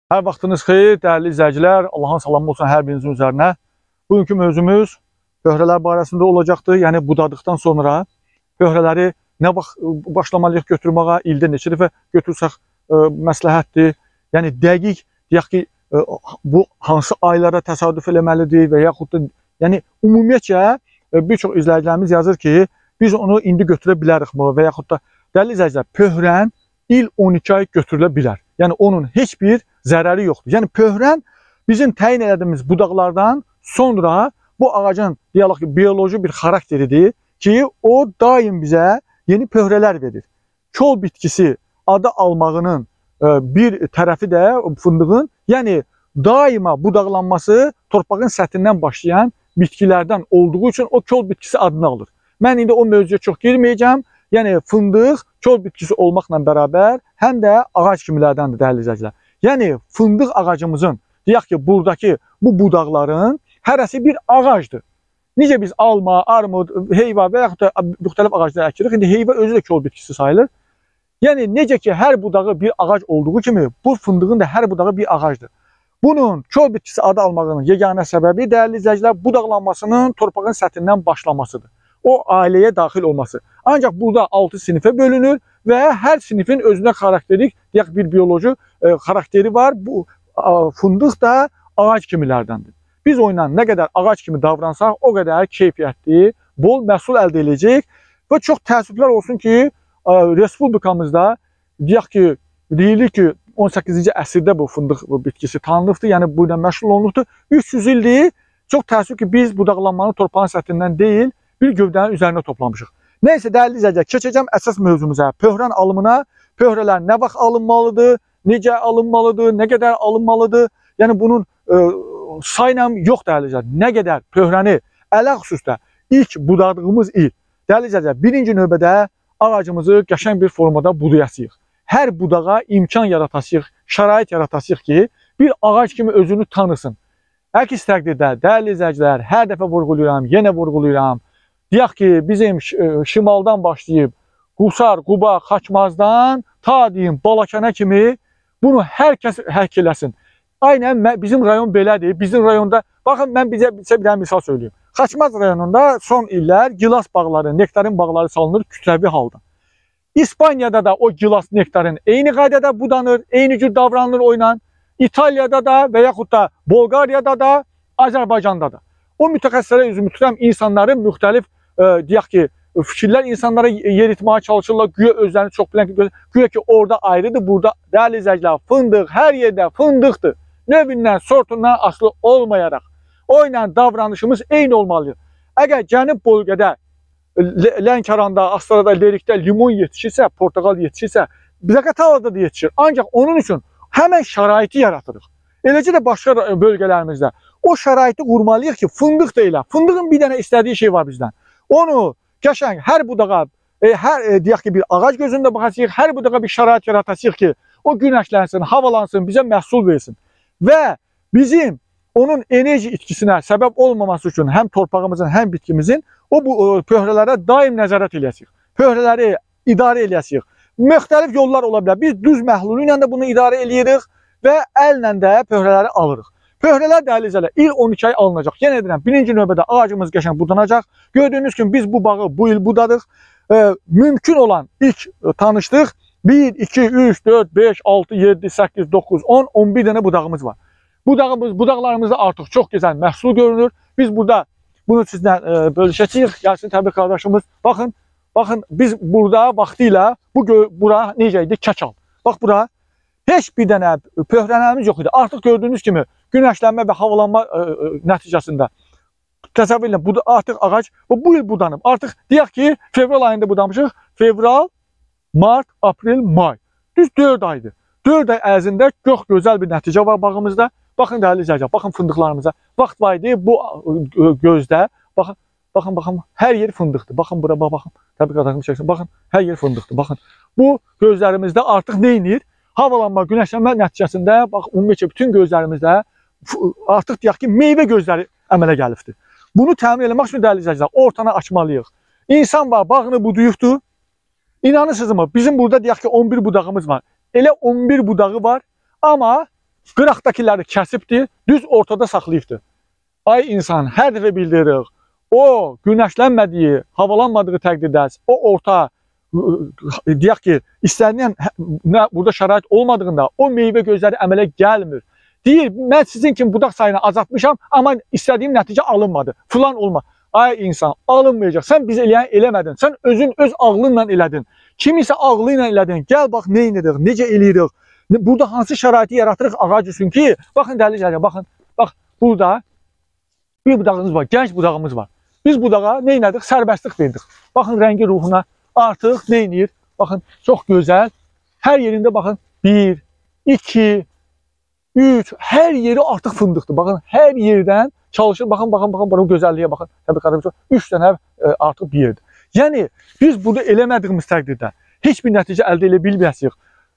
Hər vaxtınız xeyir, dəyərli izləyicilər. Allahın salamı olsun hər birinizin üzərinə. Bugünkü mövzumuz pöhrələr barəsində olacaqdır. Yəni budadıqdan sonra pöhrələri nə vaxt başlamalıyıq götürməyə, ildə neçə dəfə götürsək məsləhətdir. Yəni dəqiq deyək ki, bu hansı aylara təsadüf eləməlidir və yaxud da yəni ümumiyyətcə bir çox izləyicilərimiz yazır ki, biz onu indi götürə bilərik mi və yaxud da dəyərli izləyicilər, pöhrən il 12 ay götürülə bilər. Yəni onun heç bir zərəri yoxdur. Yəni pöhrən bizim təyin etdiyimiz budaqlardan sonra bu ağacın deyək ki, bioloji bir xarakteridir ki, o daim bizə yeni pöhrələr verir. Kol bitkisi adı almağının bir tərəfi də fındığın, yəni daima budaqlanması torpağın səthindən başlayan bitkilərdən olduğu üçün o kol bitkisi adını alır. Mən indi o mövzuya çox girməyəcəm. Yəni fındıq kol bitkisi olmaqla bərabər həm də ağac kimilərdəndir dəyərli izləyicilər. Yəni fındıq ağacımızın, deyək ki, buradakı bu budaqların hərəsi bir ağacdır. Necə biz alma, armud, heyva və yaxud da müxtəlif ağaclar əkirik. İndi heyva özü də kol bitkisi sayılır. Yəni necə ki, hər budağı bir ağac olduğu kimi, bu fındığın da hər budağı bir ağacdır. Bunun kol bitkisi adı almağının yeganə səbəbi dəyərli izləyicilər budaqlanmasının torpağın səthindən başlamasıdır. O ailəyə daxil olması. Ancaq burada 6 sinifə bölünür və hər sinifin özünə xarakterik, deyək bir bioloji xarakteri var. Bu fındıq da ağac kimilərdəndir. Biz onunla nə qədər ağac kimi davransaq, o qədər keyfiyyətli, bol məhsul əldə edəcək və çox təəssüflər olsun ki, respublikamızda deyək ki, deyilir ki, 18-ci əsrdə bu fındıq bitkisi tanınıbdır, yəni bu ilə məşğul olunubdur. 300 ildir, çox təəssüf ki, biz budaqlanmanı torpağın səthindən deyil, bir gövdənin üzərində toplamışıq. Nəysə, dəyərli izləyicilər, keçəcəm əsas mövzumuza. Pöhrən alımına, pöhrələr nə vaxt alınmalıdır, necə alınmalıdır, nə qədər alınmalıdır? Yəni bunun sayla yox dəyərli izləyicilər. Nə qədər pöhrəni ələ xüsusda ilk budadığımız il, dəyərli izləyicilər, birinci növbədə ağacımızı qəşəng bir formada budayasıyıq. Hər budağa imkan yaratasıyıq, şərait yaratasıyıq ki, bir ağac kimi özünü tanısın. Əks təqdirdə, dəyərli izləyicilər, hər dəfə vurğulayıram, yenə vurğulayıram. Deyək ki, bizim şimaldan başlayıb Qusar, Quba, Xaçmazdan ta deyim Balakana kimi bunu hər kəs həkk eləsin. Aynən bizim rayon belədir. Bizim rayonda, baxın mən bizə bir dənə misal söyleyeyim. Xaçmaz rayonunda son illər gilas bağları, nektarin bağları salınır kütləvi halda. İspaniyada da o gilas nektarin eyni qaydada budanır, eyni cür davranılır oyla. İtaliyada da və yaxud da Bolqariyada da, Azərbaycanda da. O mütəxəssislərə üzüm tuturam, insanların müxtəlif deyək ki, fikirlər insanlara yeritməyə çalışırlar, güya özlərini çox bilən ki, güya ki, orada ayrıdır, burada dəyərli izləyicilər, fındıq, hər yerdə fındıqdır. Növündən, sortundan asılı olmayaraq, o ilə davranışımız eyni olmalıdır. Əgər cənub bölgədə, Lənkəranda, Astarada, Lerikdə limon yetişirsə, portaqal yetişirsə, Zaqatalada da yetişir. Ancaq onun üçün həmən şəraiti yaratırıq. Eləcə də başqa bölgələrimizdə o şəraiti qurmalıyıq ki, fındıq da elə. Fındığın bir dənə istədiyi şey var bizdən. Onu qəşəng hər budağa, deyək ki, bir ağac gözündə baxacaq, hər budağa bir şərait yaratasıq ki, o günəşlənsin, havalansın, bizə məhsul versin. Və bizim onun enerji itkisinə səbəb olmaması üçün həm torpağımızın, həm bitkimizin o bu pöhrələrə daim nəzarət eləyəsiq. Pöhrələri idarə eləyəsiq. Müxtəlif yollar ola bilər. Biz düz məhlulu ilə də bunu idarə eləyirik və əllə də pöhrələri alırıq. Pöhrələr dəyərli izləyicilər, il 12 ay alınacaq. Yenə edirəm, birinci növbədə ağacımız qəşəng budanacaq. Gördüyünüz kimi biz bu bağı bu il budadıq. Mümkün olan ilk tanışdıq. 1, 2, 3, 4, 5, 6, 7, 8, 9, 10, 11 dənə budağımız var. Budaqlarımızda artıq çox gözəl məhsul görünür. Biz burada bunu sizlə bölüşəcəyik. Gəlsin təbii qardaşımız. Baxın, biz burada vaxtilə bura necə idi? Kəkal. Bax bura heç bir dənə pöhrələrimiz yox idi. Artıq gördüyünüz kimi günəşlənmə və havalanma nəticəsində təsəvvür edin, artıq ağac bu il budanıb. Artıq deyək ki, fevral ayında budamışıq. Fevral, mart, aprel, may. Düz 4 aydır. 4 ay ərzində çox gözəl bir nəticə var bağımızda. Baxın dəyərli izləyicilər, baxın fındıqlarımıza. Vaxt var idi bu gözdə. Baxın, hər yer fındıqdır. Baxın bura, baxın. Təbii qardaşım çəksin. Baxın, hər yer fındıqdır. Baxın. Bu gözlərimizdə artıq nə edir? Havalanma, günəşlənmə nəticəsində, bax, ümumiyyətlə bütün gözlərimizdə artıq deyək ki, meyvə gözləri əmələ gəlibdir. Bunu təmin etmək üçün dəyərli izləyicilər, ortanı açmalıyıq. İnsan var, bağını buduyubdur. İnanırsınızmı? Bizim burada deyək ki, 11 budağımız var. Elə 11 budağı var, amma qıraqdakiləri kəsibdir, düz ortada saxlayıbdır. Ay insan, hər dəfə bildiririk, o günəşlənmədiyi, havalanmadığı təqdirdə, o orta, deyək ki, istənilən burada şərait olmadığında o meyvə gözləri əmələ gəlmir. Deyir, mən sizin kimi budaq sayını azaltmışam, amma istədiyim nəticə alınmadı, filan olma. Ay insan, alınmayacaq, sən biz eləyən eləmədin, sən özün öz ağlınla elədin, kimisə ağlı ilə elədin, gəl bax, nə edirik, necə eləyirik, burada hansı şəraiti yaratırıq ağac üçün ki, baxın dəlil gələcək, baxın, bax, burada bir budağımız var, gənc budağımız var. Biz budağa nə elədik? Sərbəstlik verdik. Baxın, rəngi ruhuna artıq nə eləyir? Baxın, çox gözəl. Hər yerində baxın, 1, 2, 3, hər yeri artıq fındıqdır. Baxın, hər yerdən çalışır. Baxın, bu gözəlliyə baxın. Təbii qardaşlar, 3 dənə artıq bir yerdir. Yəni, biz burada eləmədiyimiz təqdirdə heç bir nəticə əldə edə bilməyəcəyik.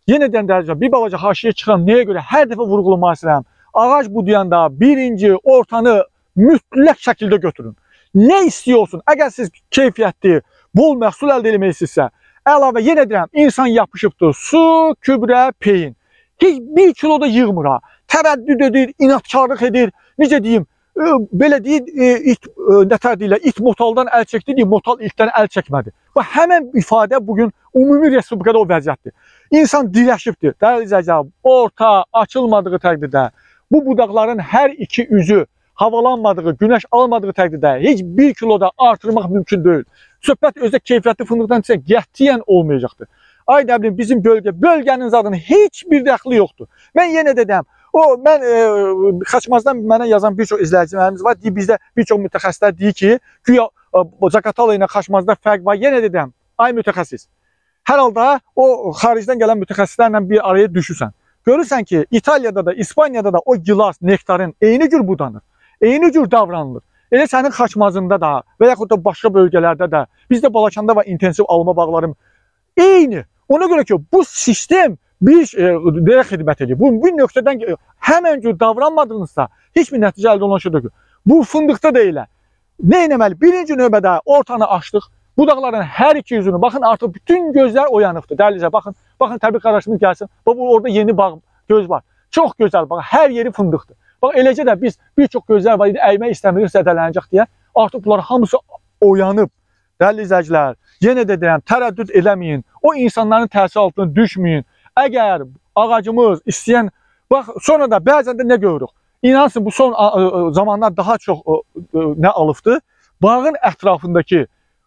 Yenə deyəcəm, bir balaca haşiyə çıxan nəyə görə hər dəfə vurğulamaq istəyirəm. Ağac budayanda birinci ortanı mütləq şəkildə götürün. Nə istiyorsun? Əgər siz keyfiyyətli, bol məhsul əldə etmək istəyirsə, əlavə yenə deyirəm, insan yapışıbdır. Su, kübrə, peyin. Heç 1 kilo da yığmır ha. Tərəddüd edir, inatkarlıq edir. Necə deyim, belə deyir, nətər deyirlər, it motaldan əl çəkdi, deyir, motal ilkdən əl çəkmədi. Bu həmən ifadə bugün ümumi respublikada o vəziyyətdir. İnsan dirəşibdir. Dəyərli izləyicilər, orta açılmadığı təqdirdə bu budaqların hər iki üzü havalanmadığı, günəş almadığı təqdirdə heç 1 kiloda artırmaq mümkün deyil. Söhbət özdə keyfiyyətli fındıqdan isə qətiyyən olmayacaqdır. Ay nə bilim, bizim bölgənin zadının heç bir dəxli yoxdur. Mən yenə dedəm, mən Xaçmazdan mənə yazan bir çox izləyicilərimiz var. Bizdə bir çox mütəxəssislər deyir ki, güya Zaqatala ilə Xaçmazda fərq var. Yenə dedəm, ay mütəxəssis, hər halda o xaricdən gələn mütəxəssislərlə bir araya düşürsən. Görürsən ki, İtaliyada da, İspaniyada da o gilas, nektarın eyni cür budanır. Eyni cür davranılır. Elə sənin Xaçmazında da və yaxud da başqa bölgələrdə də, bizdə Balakanda var intensiv alma bağları. Eyni. Ona görə ki, bu sistem bir xidmət edir. Bu bir nöqtədən həmən cür davranmadığınızda heç bir nəticə əldə olunan şeydir ki, bu fındıqda da elə. Nə etməli? Birinci növbədə ortanı açdıq. Budaqların hər iki yüzünü, baxın artıq bütün gözlər oyanıqdır. Dəlizə baxın. Baxın təbii qardaşımız gəlsin. Bax orada yeni bağ göz var. Çox gözəl. Bax hər yeri fındıqdır. Bax eləcə də biz bir çox gözlər var idi, əymək istəmirik, zədələnəcək deyə. Artıq bunlar hamısı oyanıb. Dəyərli izləyicilər, yenə də deyirəm, tərəddüd eləməyin. O insanların təsir altına düşməyin. Əgər ağacımız istəyən, bax sonra da bəzən də nə görürük? İnansın bu son zamanlar daha çox nə alıbdır? Bağın ətrafındakı,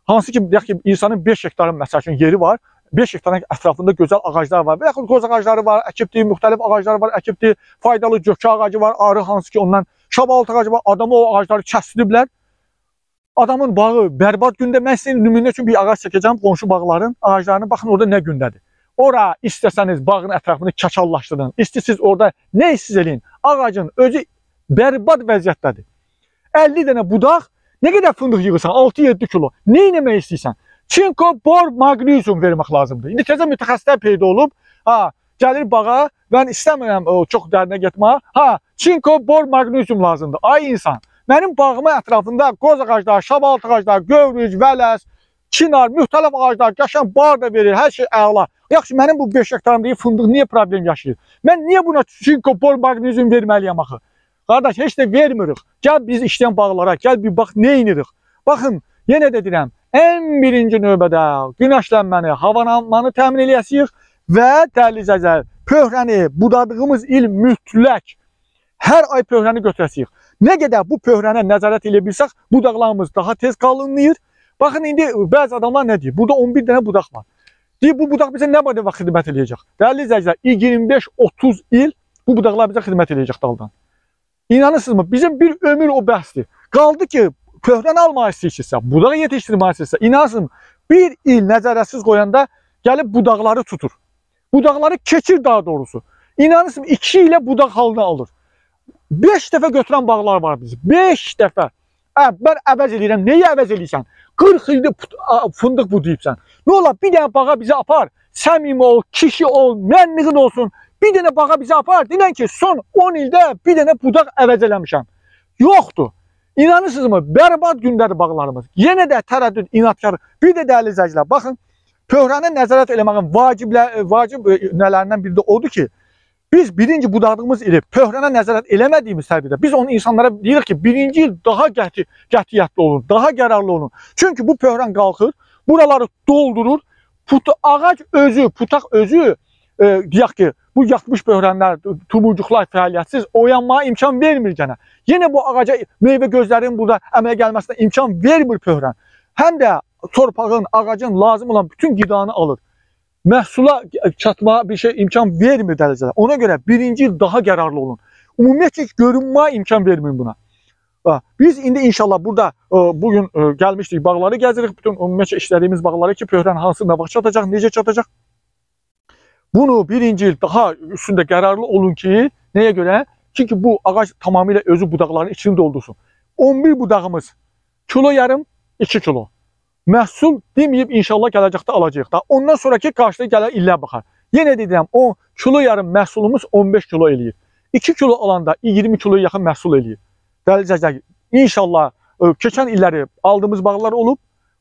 hansı ki, deyək ki, insanın 5 hektarın məsəl üçün yeri var. 5 hektarın ətrafında gözəl ağaclar var və yaxud qoz ağacları var, əkibdir, müxtəlif ağaclar var, əkibdir, faydalı gökə ağacı var, arı hansı ki ondan şabaltı ağacı var, adamı o ağacları kəsdiriblər. Adamın bağı bərbad gündə, mən sizin nümunə üçün bir ağac çəkəcəm, qonşu bağların ağaclarını, baxın orada nə gündədir. Ora istəsəniz bağın ətrafını kaçallaşdırın, istəsiniz orada nə istəyiz eləyin, ağacın özü bərbad vəziyyətdədir. 50 dənə budaq, nə qədər fındıq yığırsan, 6-7 kilo, nə etmək istəyirsən? Çinko, bor, magnezium vermək lazımdır. İndi tezə mütəxəssislər peyda olub, gəlir bağa, mən istəmirəm çox dərinə getməyə, çinko, bor, magnezium lazımdır. Ay insan, mənim bağımın ətrafında qoz ağaclar, şabaltı ağaclar, gövrüc, vələs, kinar, müxtəlif ağaclar, qəşən bar da verir, hər şey əla. Yaxşı, mənim bu 5 hektarımdaki fındıq niyə problem yaşayır? Mən niyə buna çinko, bor, magnezium verməliyəm axı? Qardaş, heç də vermirik. Gəl biz işləyən bağlara, gəl bir bax, nə inirik? Baxın, yenə də deyirəm, ən birinci növbədə günəşlənməni, havalanmanı təmin eləyəsirik və dəyərli izləyicilər, pöhrəni budadığımız il mütləq hər ay pöhrəni götürəsirik. Nə qədər bu pöhrənə nəzarət edə bilsək, budaqlarımız daha tez qalınlayır. Baxın, indi bəzi adamlar nə deyir? Burada 11 dənə budaq var. Deyir, bu budaq bizə nə qədər vaxt xidmət eləyəcək? Dəyərli izləyicilər, 25-30 il bu budaqlar bizə xidmət eləyəcək daldan. İnanırsınızmı? Bizim bir ömür o bəhsdir. Qaldı ki, pöhrəni almaq istəyirsə, budağı yetişdirmək istəyirsə, inansın, bir il nəzarətsiz qoyanda gəlib budaqları tutur. Budaqları keçir daha doğrusu. İnanırsın, 2 ilə budaq halını alır. 5 dəfə götürən bağlar var bizim. 5 dəfə. Mən əvəz edirəm. Neyi əvəz edirsən? 40 ildir fındıq budayıbsan. Nə olar? Bir dənə bağa bizi apar. Səmimi ol, kişi ol, mənliğin olsun. Bir dənə bağa bizi apar. Dinən ki, son 10 ildə bir dənə budaq əvəz eləmişəm. Yoxdur. İnanırsınızmı? Bərbad gündədir bağlarımız. Yenə də tərəddüd, inatkar. Bir də dəyərli izləyicilər, baxın, pöhrəni nəzarət eləməyin vacib nələrindən biri də odur ki, biz birinci budadığımız ili pöhrənə nəzarət eləmədiyimiz təqdirdə biz onu insanlara deyirik ki, birinci il daha qətiyyətli olun, daha qərarlı olun. Çünki bu pöhrən qalxır, buraları doldurur, ağac özü, putaq özü, deyək ki, bu yatmış pöhrənlər, tumurcuqlar fəaliyyətsiz oyanmağa imkan vermir gənə. Yenə bu ağaca meyvə gözlərinin burada əmələ gəlməsinə imkan vermir pöhrən. Həm də torpağın, ağacın lazım olan bütün qidanı alır. Məhsula çatmağa bir şey imkan vermir dərəcədə. Ona görə birinci il daha qərarlı olun. Ümumiyyətlə görünməyə imkan verməyin buna. Biz indi inşallah burada bugün gəlmişdik, bağları gəzirik. Bütün ümumiyyətlə işlədiyimiz bağları ki, pöhrən hansı nə vaxt çatacaq, necə çatacaq. Bunu birinci il daha üstündə qərarlı olun ki, nəyə görə? Çünki bu ağac tamamilə özü budaqların içini doldursun. 11 budağımız kilo yarım, 2 kilo. Məhsul deməyib inşallah gələcəkdə alacağıq da. Ondan sonraki qarşıda gələn illər baxar. Yenə deyirəm, o kilo yarım məhsulumuz 15 kilo eləyir. 2 kilo alanda 20 kiloya yaxın məhsul eləyir. Dələcək. İnşallah keçən illəri aldığımız bağlar olub.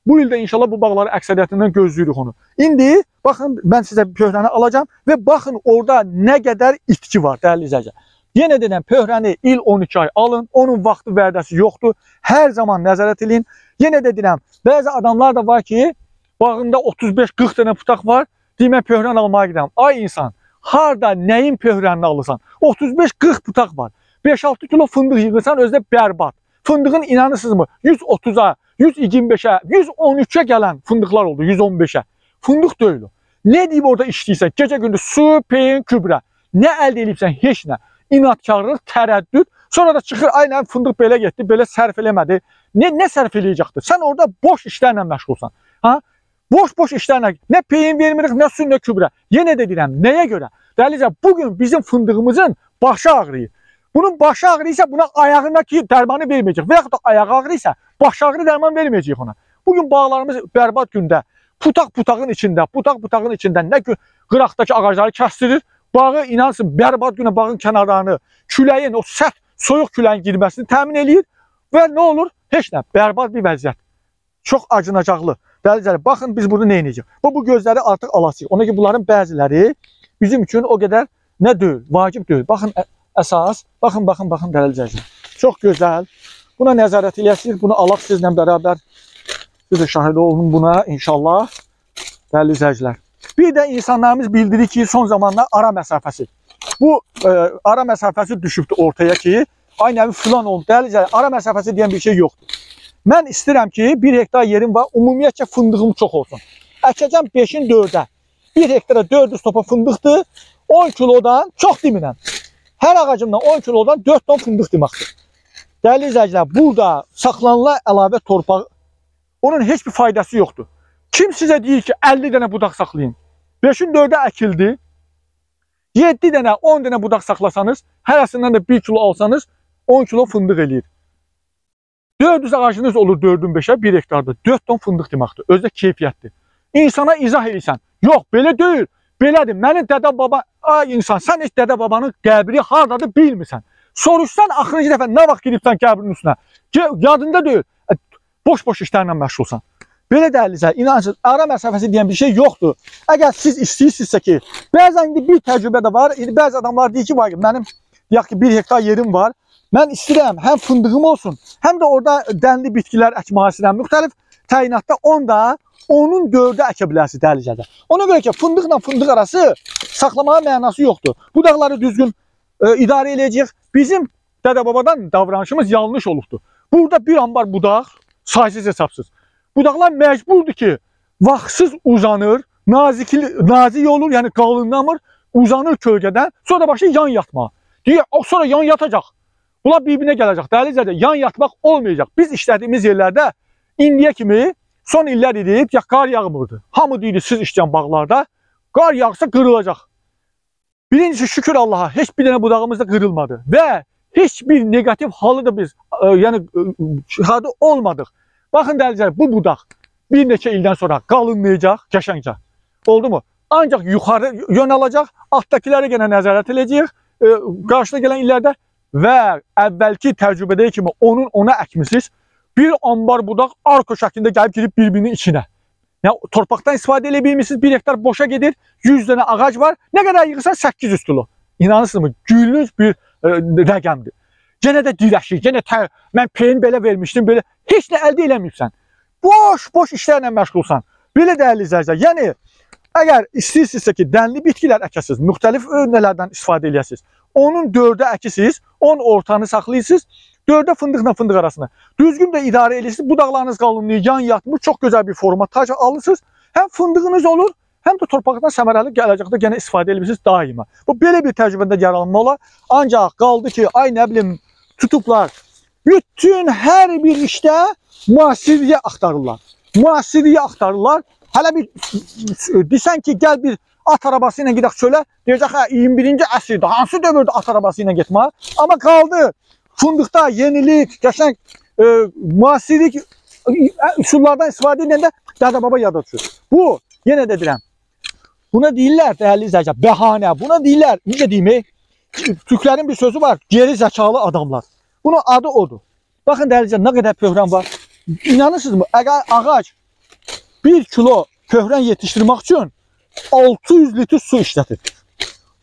Bu ildə inşallah bu bağları əksəriyyətindən gözləyirik onu. İndi baxın, mən sizə pöhrəni alacağım və baxın orada nə qədər itki var dəyərli izləyicilər. Yenə deyirəm, pöhrəni il 12 ay alın. Onun vaxtı vədəsi yoxdur. Hər zaman nəzarət edin. Yenə də deyirəm, bəzi adamlar da var ki, bağında 35-40 dənə putaq var. Deyirəm, pöhrən almaya gidirəm. Ay insan, harda nəyin pöhrənini alırsan? 35-40 putaq var. 5-6 kilo fındıq yığırsan, özdə bərbad. Fındığın inanırsınızmı? 130-a, 125-ə, 113-ə gələn fındıqlar oldu, 115-ə. Fındıq deyil o. Nə deyib orada işləyirsən? Gecə-gündüz su, peyin, kübrə. Nə əldə edibsən? Heç nə. İnatkarlıq, tərəddüd. Sonra da çıxır, aynən fındıq belə getdi, belə sərf eləmədi. Nə sərf eləyəcəkdir? Sən orada boş işlərlə məşğulsan. Boş işlərlə. Nə peyin vermirik, nə su, nə kübrə. Yenə də deyirəm, nəyə görə? Dəlizə, bugün bizim fındığımızın başı ağrıyır. Bunun başı ağrıysa buna ayağındakı dərmanı verməyəcək. Və yaxud da ayağı ağrıysa baş ağrı dərman verməyəcək ona. Bugün bağlarımız bərbad gündə, putağın içində nə qıraqdakı ağacları kəstirir. Bağı inansın, bərbad günə bağın kənarlarını, küləyin, o sərt, soyuq küləyin girməsini təmin eləyir. Və nə olur? Heç nə, bərbad bir vəziyyət. Çox acınacaqlı. Dəlizəli, baxın biz burada nə edəcəyik? Bu gözləri artıq alasıyıq. Ona ki, bunların bəziləri bizim üçün o qədər nə deyil, vacib deyil. Baxın, əsas, baxın dəlizəli. Çox gözəl. Buna nəzarət eləyəsiniz, bunu alaq sizlə bərabər. Siz də şahid olun buna inşallah. Dəlizələr. Bir də insanlarımız bildirir ki, son zamanlar ara məsafəsi. Bu ara məsafəsi düşübdür ortaya ki, aynı filan oldu. Dəlizələr, ara məsafəsi deyən bir şey yoxdur. Mən istəyirəm ki, 1 hektar yerim var, ümumiyyətcə fındığım çox olsun. Əkəcəm 5-in 4-ə. 1 hektara 400 topa fındıqdır. 10 kilodan, çox demirəm. Hər ağacımdan 10 kilodan 4 ton fındıq deməkdir. Dəyərli izləyicilər, burada saxlanılan əlavə torpaq, onun heç bir faydası yoxdur. Kim sizə deyir ki, 50 dənə budaq saxlayın? 5-in 4-ə əkildi. 7 dənə, 10 dənə budaq saxlasanız, hərəsindən də 1 kilo alsanız, 10 kilo fındıq eləyir. 400 ağacınız olur 4-ün 5-ə, 1 hektarda 4 ton fındıq deməkdir. Özdə keyfiyyətdir. İnsana izah edirsən. Yox, belə deyil. Belədir. Mənim dədə baba, ay insan, sən heç dədə babanın qəbri hardadır bilmirsən. Soruşsan, axırıncı dəfə nə vaxt gidibsən qəbrinin üstünə? Yadında deyil. Boş-boş işlərlə məşğulsan. Belə dəlizə, inancın, ara məsafəsi deyən bir şey yoxdur. Əgər siz istəyirsinizsə ki, bəzən indi bir təcrübə də var. Bəzi adamlar deyir ki, mənim deyək ki, 1 hektar yerim var. Mən istəyirəm, həm fındığım olsun, həm də orada dənli bitkilər əkməyə istəyirəm. Müxtəlif təyinatda onun 4-ə əkə bilərsiniz dəlizədə. Ona görə ki, fındıqla fındıq arası saxlamağa mənası yoxdur. Budaqları düzgün idarə edəcəyik. Bizim dədə-babadan davranışımız yanlış olubdur. Burada bir ambar budaq, saysız hesabsız. Budaqlar məcburdur ki, vaxtsız uzanır, nazik olur, yəni qalınlamır, uzanır kölgədən, sonra başlayır yan yatmağa. Deyir, sonra yan yatacaq. Bunlar bir-birinə gələcək. Dəlizədə yan yatmaq olmayacaq. Biz işlədiyimiz yerlərdə indiyə kimi son illər idi, qar yağmırdı. Hamı deyirdi, siz işləyən bağlarda qar yağsa qırılacaq. Birincisi şükür Allaha, heç bir dənə budağımız da qırılmadı. Və heç bir negativ halı da biz şahidi olmadıq. Baxın dəlizələr, bu budaq bir neçə ildən sonra qalınmayacaq, qəşəngcə. Oldu mu? Ancaq yuxarı yön alacaq, altdakiləri yenə nəzarət edəcəyik. Qarşıda gələn illərdə və əvvəlki təcrübədə kimi ona əkmişsiniz. Bir ambar budaq arko şəklində gəlib girib bir-birinin içinə. Yəni, torpaqdan istifadə edə bilmişsiniz, 1 hektar boşa gedir, 100 dənə ağac var. Nə qədər yığırsan? 800 kilo. İnanırsınızmı? Gülünç bir rəqəmdir. Yenə də dirəşir, yenə mən peyin belə vermişdim, belə heç nə əldə eləməyibsən. Boş işlərlə məşğulsan. Belə dəyərli izləyicilər, yəni əgər istəyirsinizsə ki, dənli bitkilər əkəsiniz, müxtəlif növlərdən istifadə edəsiniz, onun 4-ə əkisiz, 10 ortanı saxlayırsınız, 4-ə fındıqla fındıq arasında. Düzgün də idarə edirsiniz, budaqlarınız qalınlığı yan yatmır, çox gözəl bir format alırsınız. Həm fındığınız olur, həm də torpaqdan səmərəli gələcəkdə yenə istifadə edirsiniz daima. Bu belə bir təcrübədə yaralanma olar. Ancaq qaldı ki, ay nə bilim, tutublar. Bütün hər bir işdə müasirliyə axtarırlar. Müasirliyə axtarırlar. Hələ bir desən ki, gəl bir at arabası ilə gedək çölə, deyəcək, hə, 21-ci əsrdə hansı dövrdə at arabası ilə getmə? Amma qaldı fındıqda yenilik, qəşəng müasirlik üsullardan istifadə edəndə dədə-baba yada düşür. Bu, yenə də deyirəm, buna deyirlər, dəyərli izləyicilər, bəhanə. Buna deyirlər, necə deyim, Türklərin bir sözü var, geri zəkalı adamlar. Bunun adı odur. Baxın, dəyərli izləyicilər, nə qədər pöhrən var. İnanırsınızmı? Əgər ağac 1 kilo pöhrən yetişdirmək üçün 600 litr su işlətir.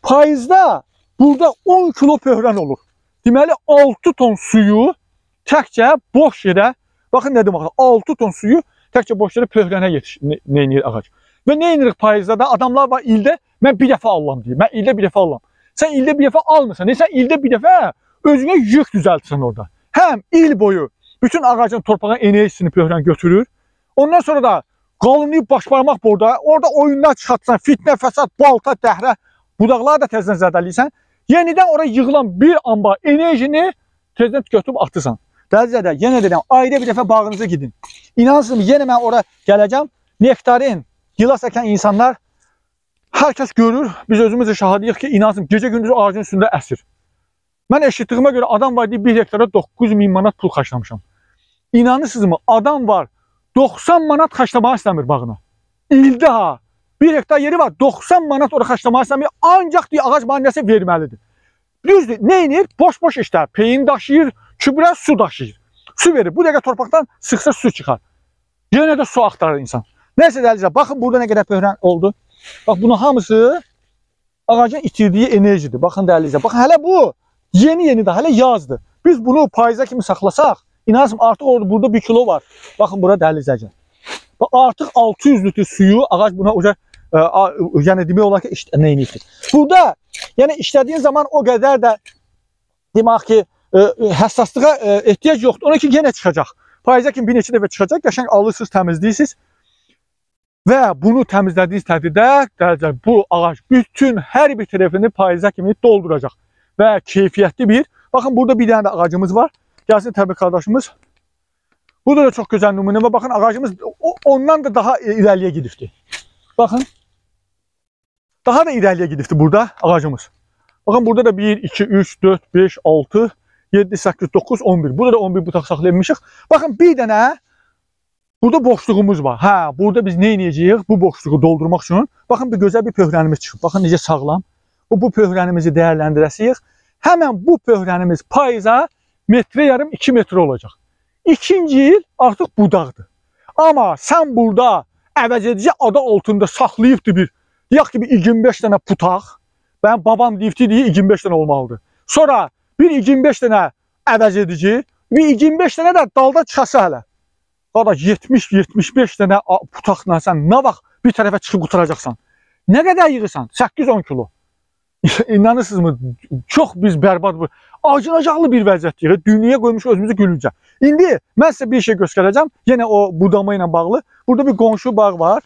Payızda burada 10 kilo pöhrən olur. Deməli, 6 ton suyu təkcə boş yerə, baxın nə demək, 6 ton suyu təkcə boş yerə pöhrənə yetişdirir ağac. Və nə edirik payızda da? Adamlar var ildə, mən bir dəfə alıram deyir. Mən ildə bir dəfə alıram. Sən ildə bir dəfə almırsan. Sən ildə bir dəfə özünə yük düzəltirsən orada. Həm il boyu bütün ağacın torpağa enerjisini pöhrən götürür. Ondan sonra da qalınlayıb başparmaq burada. Orada oyunlar çıxartsan, fitnə, fəsad, balta, dəhrə, budaqları da tezdən zədəliysən. Yenidən oraya yığılan bir amba enerjini tezdən götürüb atırsan. Dəlcədə, yenə deyirəm, ayda bir dəfə bağınıza gidin. İnansın, yenə mən oraya gələcəm. Nektarin, gilas əkən insanlar hər kəs görür. Biz özümüz də şahidiyik ki, inansın, gecə-gündüz ağacın üstündə əsir. Mən eşitdiyimə görə adam var deyib 1 hektara 9.000 manat pul xərcləmişəm. İnanırsınızmı? Adam var 90 manat xərcləmək istəmir bağına. İldə ha. 1 hektar yeri var, 90 manat oraya xərcləmək istəmir. Ancaq deyə ağac mühəndisi verməlidir. Düzdür, nə edir? Boş-boş işlər. Peyin daşıyır, kübrə su daşıyır. Su verir. Bu dəqiqə torpaqdan sıxsa su çıxar. Yenə də su axtarır insan. Nəysə dəlizə, baxın burada nə qədər pöhrən oldu. Bax, bunun hamısı ağacın itirdiyi enerjidir. Baxın dəlizə. Baxın, hələ bu yeni-yenidir, hələ yazdır. Biz bunu payıza kimi saxlasaq, İnanırsın, artıq orada burada 1 kilo var. Baxın, bura dəlizəcək. Artıq 600 litr suyu ağac buna uca, yəni demək olar ki, neyinlikdir. Burada, yəni işlədiyin zaman o qədər də demək ki, həssaslığa ehtiyac yoxdur. Ona ki, yenə çıxacaq. Payıza kimi bir neçə dəfə çıxacaq, qəşəng alırsınız, təmizləyirsiniz. Və bunu təmizlədiyiniz təqdirdə bu ağac bütün hər bir tərəfini payıza kimi dolduracaq. Və keyfiyyətli bir, baxın, burada bir dənə də ağacımız var. Gəlsin təbii qardaşımız. Burada da çox gözəl nümunə və baxın, ağacımız ondan da daha irəliyə gidibdir. Baxın. Daha da irəliyə gidibdir burada ağacımız. Baxın, burada da 1, 2, 3, 4, 5, 6, 7, 8, 9, 11. Burada da 11 butaq saxlayabilmişik. Baxın, bir dənə burada boşluğumuz var. Hə, burada biz nə edəcəyik? Bu boşluğu doldurmaq üçün. Baxın, bir gözəl bir pöhrənimiz çıxıb. Baxın, necə sağlam. Bu pöhrənimizi dəyərləndirəsiyik. Həmən bu pöhrənimiz payıza metrə yarım 2 metrə olacaq. İkinci il artıq budaqdır. Amma sən burada əvəzedici adı altında saxlayıbdır bir, deyək ki, bir 25 dənə putaq. Bənim babam deyibdi, 25 dənə olmalıdır. Sonra bir 25 dənə əvəzedici, bir 25 dənə də dalda çıxası hələ. Qardaş, 70-75 dənə putaqla sən nə vaxt bir tərəfə çıxıb qutaracaqsan? Nə qədər yığırsan? 8-10 kilo. İnanırsınızmı? Çox biz bərbad, acınacaqlı bir vəziyyətdir. Dünyaya qoymuş özümüzü gülüncə. İndi mən sizə bir şey göstərəcəm. Yenə o budama ilə bağlı. Burada bir qonşu bağ var.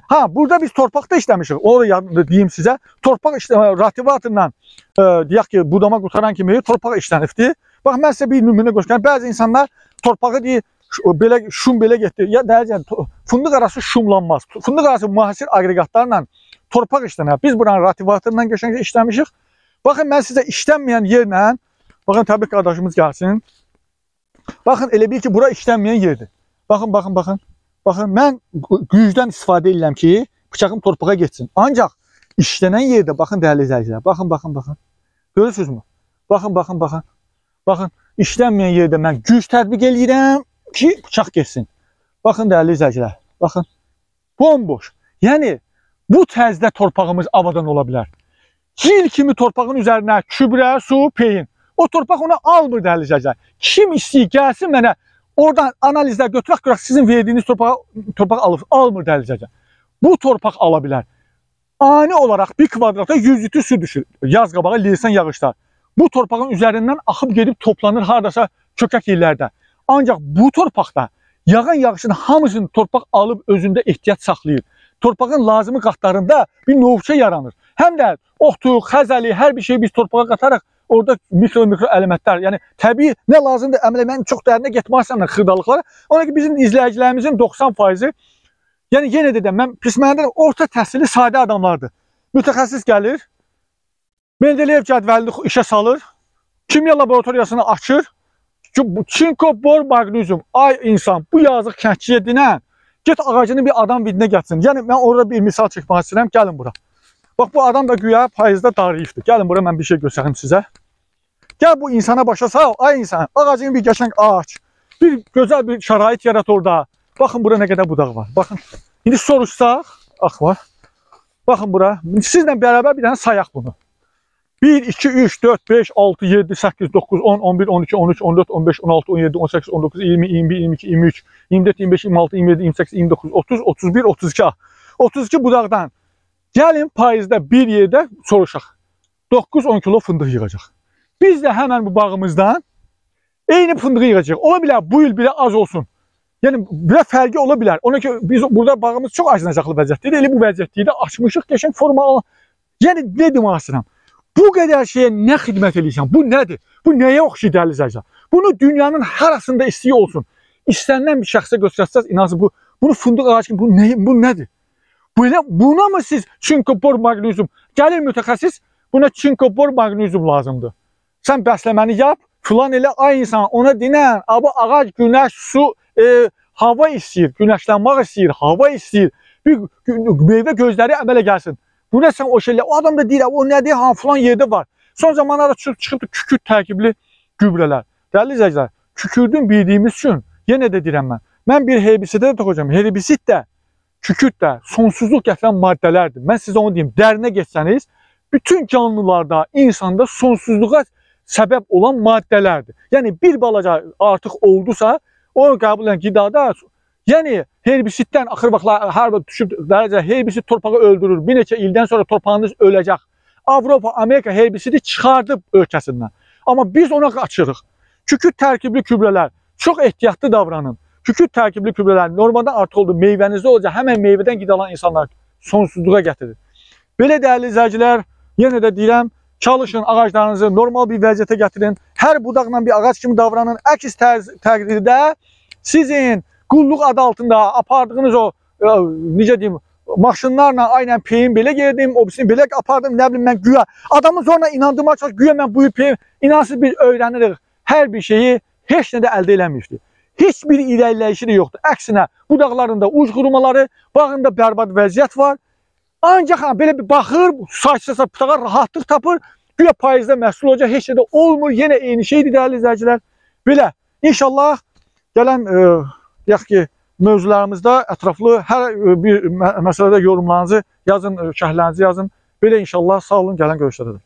Ha, burada biz torpaqda işləmişik. Onu da deyim sizə. Torpaq rativatorla deyək ki, budama qutaran kimi torpaq işlənibdir. Bax, mən sizə bir nümunə göstərəm. Bəzi insanlar torpağı deyir, şum belə getdir. Ya dəyəcək, fındıq arası şumlanmaz. Fındıq arası müasir aqreqatlarla torpaq işlənir. Biz buranın rativatorla qəşəngcə işləmişik. Baxın, mən sizə işlənməyən yerlə, baxın, təbii qardaşımız gəlsin. Baxın, elə bil ki, bura işlənməyən yerdir. Baxın, baxın, baxın. Baxın, mən gücdən istifadə edirəm ki, bıçağım torpağa getsin. Ancaq işlənən yerdə, baxın, dəyərli izləyicilər. Baxın, baxın, baxın. Görürsünüzmü? Baxın, baxın, baxın. Baxın, işlənməyən yerdə mən güc tətbiq edirəm ki, bıçaq getsin. Baxın, dəyərli izləyicilər. Baxın, bomboş. Yəni, bu tərzdə torpağımız avadan ola bilər. Cil kimi torpağın üzərinə kübrə, su, peyin. O torpaq onu almır dəyərli izləyicilər. Kim istəyir gəlsin mənə oradan analizlər götürək sizin verdiyiniz torpağı almır dəyərli izləyicilər. Bu torpaq ala bilər. Ani olaraq bir kvadrata 100 litr su düşür. Yaz qabağı leysan yağışlar. Bu torpağın üzərindən axıb gedib toplanır hardasa kökək yerlərdə. Ancaq bu torpaqda yağan yağışın hamısını torpaq alıb özündə ehtiyac saxlayır. Torpağın lazımi qatlarında bir novçə yaranır. Həm də otu, xəzəli, hər bir şeyi biz torpağa qataraq orada mikro elementlər, yəni təbii nə lazımdır əmələmənin çox dərinə getməzsən xırdalıqlara. Ona ki bizim izləyicilərimizin 90%, yəni yenə də mən qismənində orta təhsilli sadə adamlardır. Mütəxəssis gəlir, Mendeleyev cədvəlini işə salır, kimya laboratoriyasını açır, çinko, bor, maqnisium, ay insan, bu yazıq kəndçiyə dinən, get ağacını bir adam vidinə gətirsin. Yəni mən orada bir misal çəkmək istəyirəm, gəlin bura. Bax bu adam da güya payızda darıyıbdır. Gəlin bura mən bir şey göstərim sizə. Gəl bu insana başa sal, ay insan, ağacını bir qəşəng aç, bir gözəl bir şərait yarat orada. Baxın bura nə qədər budaq var. Baxın, indi soruşsaq, var. Baxın bura, sizlə bərabər bir dənə sayaq bunu. 1, 2, 3, 4, 5, 6, 7, 8, 9, 10, 11, 12, 13, 14, 15, 16, 17, 18, 19, 20, 21, 22, 23, 24, 25, 26, 27, 28, 29, 30, 31, 32. 32 budaqdan gəlin payızda bir yerdə soruşaq. 9-10 kilo fındıq yığacaq. Biz də həmən bu bağımızdan eyni fındığı yığacaq. Ola bilər bu il bile az olsun. Yəni bir fərqi ola bilər. Ona ki biz burada bağımız çox acınacaqlı vəziyyətdədir. Elə bu vəziyyətdə də açmışıq qəşəng formal. Yəni nə demək istəyirəm? Bu qədər şeyə nə xidmət edirsən? Bu nədir? Bu nəyə oxşayır dəyərli izləyicilər? Bunu dünyanın harasında istəyi olsun. İstənilən bir şəxsə göstərsəz, inansın bunu fındıq ağacı kimi bu nədir? Buna mı siz çinkobor maqnisium? Gəlir mütəxəssis, buna çinkobor maqnisium lazımdır. Sən bəsləməni yap, filan elə ay insan ona dinən, abi ağac günəş, su, hava istəyir, günəşlənmək istəyir, hava istəyir. Bir meyvə gözləri əmələ gəlsin. Bu nə sən o şeylə, o adam da deyir, o nədir, filan yerdə var. Son zamanlarda çıxıb kükürt tərkibli gübrələr. Dəyərli izləyicilər, kükürdün bildiyimiz üçün, yenə də deyirəm mən. Mən bir herbisidə də toxuyacağım. Herbisid də, kükürt də sonsuzluq gətirən maddələrdir. Mən sizə onu deyim, dərinə geçsəniz, bütün canlılarda, insanda sonsuzluğa səbəb olan maddələrdir. Yəni bir balaca artıq oldusa, onu qəbul edən qidada, yəni herbisiddən axır vaxtlar hər düşüb dərəcə herbisid torpağı öldürür. Bir neçə ildən sonra torpağınız öləcək. Avropa, Amerika herbisidi çıxardıb ölkəsindən. Amma biz ona qaçırıq. Kükürt tərkibli gübrələr çox ehtiyatlı davranın. Kükürt tərkibli gübrələr normaldan artıq oldu. Meyvənizdə olacaq. Həmən meyvədən qidalan insanlar sonsuzluğa gətirir. Belə dəyərli izləyicilər, yenə də deyirəm, çalışın ağaclarınızı normal bir vəziyyətə gətirin. Hər budaqla bir ağac kimi davranın. Əks təqdirdə sizin qulluq adı altında apardığınız o, necə deyim, maşınlarla aynən peyin belə geldim, o birisini belə apardım, nə bilim mən güya. Adamı zorla inandırmaq çalışır, güya mən bu peyin, inansız biz öyrənirik. Hər bir şeyi heç nə də əldə eləmişdir. Heç bir irəliləyişi də yoxdur. Əksinə, budaqlarında uc qurumaları, bağında bərbad vəziyyət var. Ancaq belə bir baxır, saçsa pıtağa rahatlıq tapır, güya payızda məhsul olacaq, heç nə də olmur. Yenə eyni şeydir dəyərli izləyicilər. Belə, inşallah gələn deyək ki, mövzularımızda ətraflı hər bir məsələdə yorumlarınızı yazın, şərhlərinizi yazın. Belə inşallah sağ olun, gələn görüşlərə.